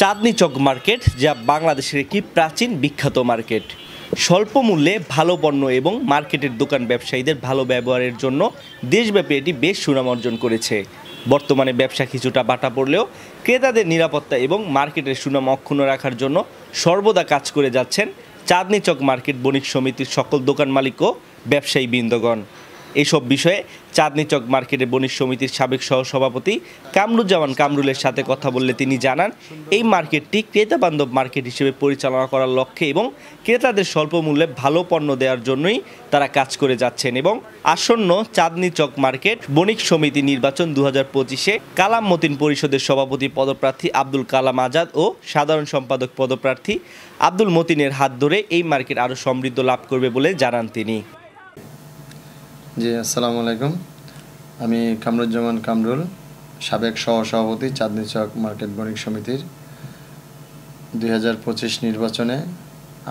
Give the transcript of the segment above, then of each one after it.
চাঁদনী চক market, যা বাংলাদেশের একটি প্রাচীন বিখ্যাত মার্কেট। স্বল্প মূল্যে ভালো পণ্য এবং মার্কেটের দোকান ব্যবসায়ীদের ভালো ব্যবহারের জন্য দেশব্যাপী এটি বেশ সুনাম অর্জন করেছে। বর্তমানে ব্যবসা কিছুটা বাটা পড়লেও ক্রেতাদের নিরাপত্তা এবং মার্কেটের সুনাম অক্ষুণ্ণ রাখার জন্য সর্বদা কাজ করে যাচ্ছেন চাঁদনী চক মার্কেট বণিক সমিতির সকল দোকান মালিক ও ব্যবসায়ী বৃন্দগণ। এসব বিষয়ে চাঁদনী চক মার্কেটের বণিক সমিতির সাবেক সহসভাপতি কামরুজ্জামান কামরুলের সাথে কথা বললে তিনি জানান, এই মার্কেটটি ক্রেতা বান্ধব মার্কেট হিসেবে পরিচালনা করার লক্ষ্যে এবং ক্রেতাদের স্বল্প মূল্যে ভালো পণ্য দেওয়ার জন্যই তারা কাজ করে যাচ্ছেন এবং আসন্ন চাঁদনী চক মার্কেট বণিক সমিতি নির্বাচন 2025-এ কালাম মতিন পরিষদের সভাপতি পদপ্রার্থী আব্দুল কালাম আজাদ ও সাধারণ সম্পাদক পদপ্রার্থী আব্দুল মতিনের হাত ধরে এই মার্কেট আরও সমৃদ্ধ লাভ করবে বলে জানান তিনি। জি, আসসালামু আলাইকুম। আমি কামরুজ্জামান কামরুল, সাবেক সহসভাপতি চাঁদনী চক মার্কেট বণিক সমিতির। 2025 নির্বাচনে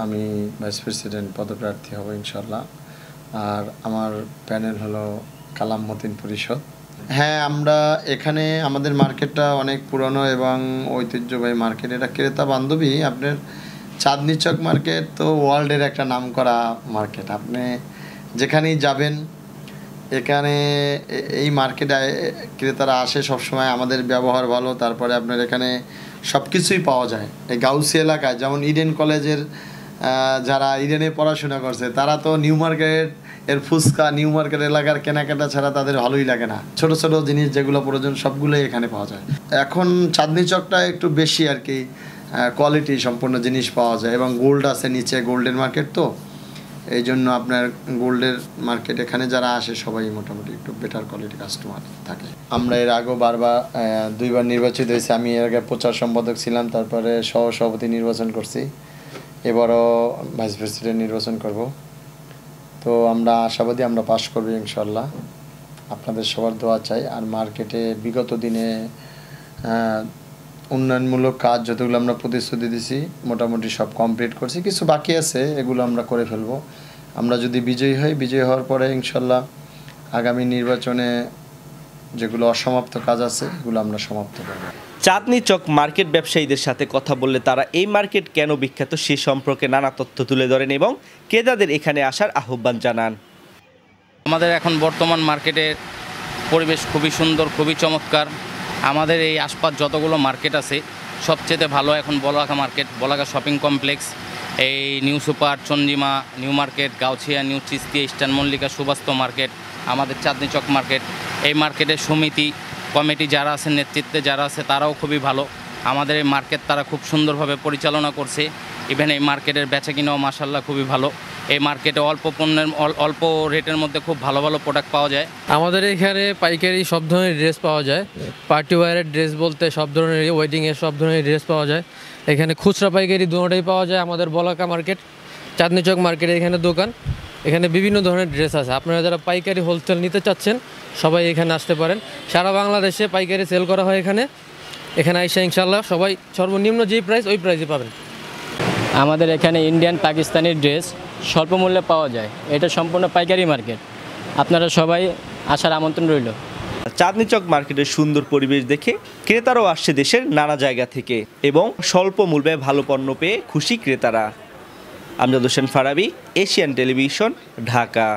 আমি ভাইস প্রেসিডেন্ট পদপ্রার্থী হব ইনশাল্লাহ। আর আমার প্যানেল হলো কালাম মতিন পরিষদ। হ্যাঁ, আমরা এখানে আমাদের মার্কেটটা অনেক পুরনো এবং ঐতিহ্যবাহী মার্কেট। এটা ক্রেতা বান্ধবী। আপনার চাঁদনী চক মার্কেট তো ওয়ার্ল্ডের একটা নামকরা মার্কেট। আপনি যেখানেই যাবেন, এখানে এই মার্কেটে ক্রেতারা আসে সবসময়। আমাদের ব্যবহার ভালো, তারপরে আপনার এখানে সব কিছুই পাওয়া যায়। এই গাউসি এলাকায় যেমন ইডেন কলেজের যারা ইডেনে পড়াশোনা করছে তারা তো নিউ মার্কেট এর ফুচকা, নিউ মার্কেট এলাকার কেনাকাটা ছাড়া তাদের ভালোই লাগে না। ছোট ছোট জিনিস যেগুলো প্রয়োজন সবগুলোই এখানে পাওয়া যায়। এখন চাঁদনী চকটা একটু বেশি আর কি কোয়ালিটি সম্পূর্ণ জিনিস পাওয়া যায় এবং গোল্ড আছে নিচে, গোল্ডের মার্কেট তো এই জন্য আপনার গোল্ডের মার্কেট এখানে যারা আসে সবাই মোটামুটি একটু বেটার কোয়ালিটি কাস্টমার থাকে। আমরা এর আগেও দুইবার নির্বাচিত হয়েছি। আমি এর আগে প্রচার সম্পাদক ছিলাম, তারপরে সহসভাপতি নির্বাচন করছি, এবারও ভাইস প্রেসিডেন্ট নির্বাচন করব। তো আমরা আশাবাদী আমরা পাশ করবো ইনশাল্লাহ। আপনাদের সবার দোয়া চাই। আর মার্কেটে বিগত দিনে উন্নয়নমূলক কাজ যতগুলো আমরা প্রতিশ্রুতি দিছি মোটামুটি সব কমপ্লিট করছি, কিছু বাকি আছে, এগুলো আমরা করে ফেলবো। আমরা যদি বিজয়ী হই, বিজয়ী হওয়ার পরে ইনশাল্লাহ আগামী নির্বাচনে যেগুলো অসমাপ্ত কাজ আছে এগুলো আমরা সমাপ্ত করব। চাঁদনী চক মার্কেট ব্যবসায়ীদের সাথে কথা বললে তারা এই মার্কেট কেন বিখ্যাত সে সম্পর্কে নানা তথ্য তুলে ধরেন এবং ক্রেতাদের এখানে আসার আহ্বান জানান। আমাদের এখন বর্তমান মার্কেটের পরিবেশ খুবই সুন্দর, খুবই চমৎকার। আমাদের এই আশপাশ যতগুলো মার্কেট আছে সবচেয়ে ভালো এখন Balaka market, Balaka shopping complex, এই new super, Chandrima, new market, Gausia, new Chistia, eastern Mallika, Subastu market, আমাদের চাঁদনী চক মার্কেট। এই মার্কেটের সমিতি কমিটি যারা আছে, নেতৃত্বে যারা আছে তারাও খুবই ভালো। আমাদের এই মার্কেট তারা খুব সুন্দরভাবে পরিচালনা করছে। ইভেন এই মার্কেটের বেচাকিনাও মাশাআল্লাহ খুবই ভালো। এই মার্কেটে অল্প রেটের মধ্যে খুব ভালো ভালো প্রোডাক্ট পাওয়া যায়। আমাদের এখানে পাইকারি সব ধরনের ড্রেস পাওয়া যায়। পার্টি ওয়্যারের ড্রেস বলতে সব ধরনের, ওয়েডিংয়ের সব ধরনের ড্রেস পাওয়া যায়। এখানে খুচরা পাইকারি দুটোটাই পাওয়া যায়। আমাদের বলাকা মার্কেট, চাঁদনী চক মার্কেটে এখানে দোকান। এখানে বিভিন্ন ধরনের ড্রেস আছে। আপনারা যারা পাইকারি হোলসেল নিতে চাচ্ছেন সবাই এখানে আসতে পারেন। সারা বাংলাদেশে পাইকারি সেল করা হয় এখানে আইসা ইনশাল্লাহ সবাই সর্বনিম্ন যেই প্রাইস ওই প্রাইসে পাবেন। আমাদের এখানে ইন্ডিয়ান পাকিস্তানি ড্রেস স্বল্প মূল্যে পাওয়া যায়। এটা সম্পূর্ণ পাইকারি মার্কেট। আপনারা সবাই আসার আমন্ত্রণ রইল। চাঁদনী চক মার্কেটের সুন্দর পরিবেশ দেখে ক্রেতারাও আসছে দেশের নানা জায়গা থেকে এবং স্বল্প মূল্যে ভালো পণ্য পেয়ে খুশি ক্রেতারা। Amjad Hossain Farabi, Asian television, Dhaka.